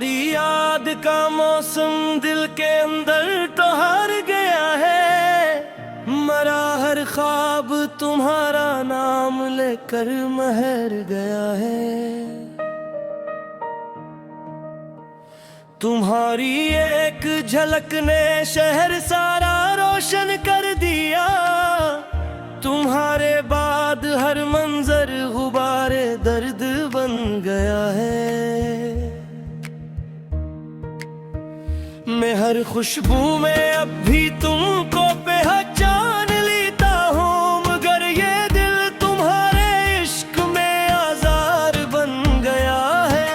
तुम्हारी याद का मौसम दिल के अंदर तो हार गया है। मरा हर ख्वाब तुम्हारा नाम लेकर महर गया है। तुम्हारी एक झलक ने शहर सारा रोशन कर दिया। तुम्हारे बाद हर मंजर गुबारे दर्द बन गया है। मैं हर खुशबू में अब भी तुमको पहचान लेता हूँ, मगर ये दिल तुम्हारे इश्क में आज़ार बन गया है।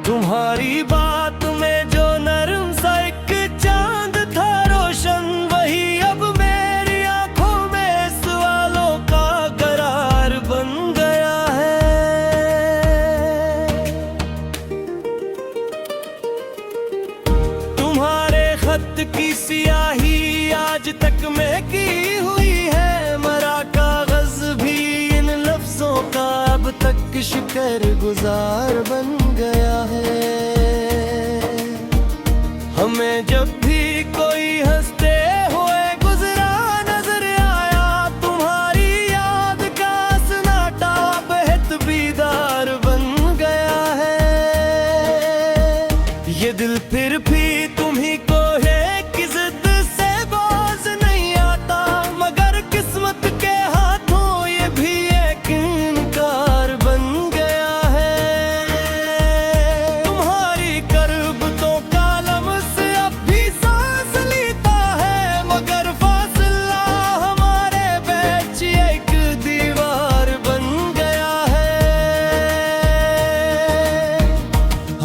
तुम्हारी बात में जो नरम सा एक चांद था रोशन, वही अब मेरी आंखों में सवालों का करार बन गया है। तुम्हारे खत की सियाही आज तक में की हुई है। मरा कागज भी इन लफ्जों का अब तक शिकर गुजार बन गया है। हमें जब भी कोई हंसते हुए गुजरा नजर आया, तुम्हारी याद का सन्नाटा बेहद बीदार बन गया है। ये दिल फिर भी तुम्ही को है कि जिद से बाज नहीं आता, मगर किस्मत के हाथों ये भी एक इनकार बन गया है। तुम्हारी करबतों का लम्स अब भी सांस लेता है, मगर फासला हमारे बीच एक दीवार बन गया है।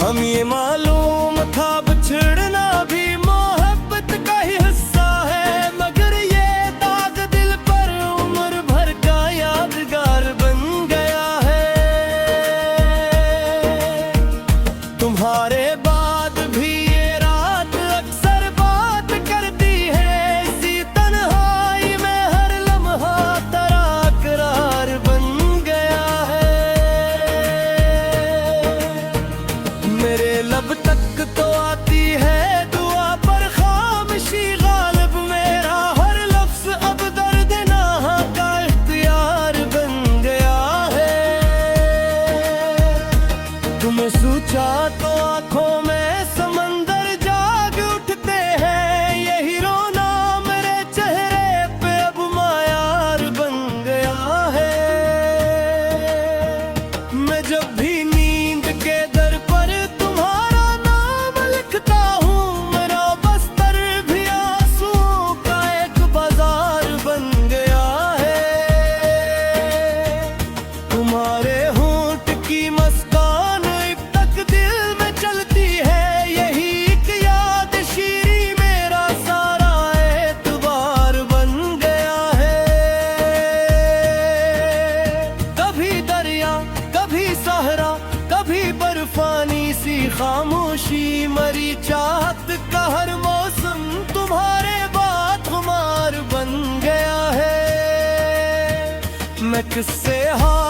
हम ये मालूम था बिछड़ना भी मोहब्बत का ही हिस्सा है, मगर ये दाग दिल पर उम्र भर का यादगार बन गया है। तुम्हारे बाद भी ये रात अक्सर बात करती है। इसी तन्हाई में हर लम्हा तेरा करार बन गया है। मेरे लब तक तो आती है दुआ पर खामोशी गालिब, मेरा हर लफ्ज अब दर्द नाहा का इख्तियार बन गया है। तुम्हें सोचा तो आंखों में समंदर जाग उठते हैं। यही रोना मेरे चेहरे पे अब मायार बन गया है। मैं जब भी नींद के दर पर तुम्हारा नाम लिखता हूँ, मेरा बस्तर भी आंसुओं का एक बाजार बन गया है। तुम्हारे होंठ की मुस्कान अब तक दिल में चलती है। यही एक याद शीरी मेरा सारा एतबार बन गया है। कभी दरिया, कभी सहरा, कभी बर्फानी सी खामोशी, मरी चाहत का हर मौसम तुम्हारे बात खुमार बन गया है। मैं किससे हार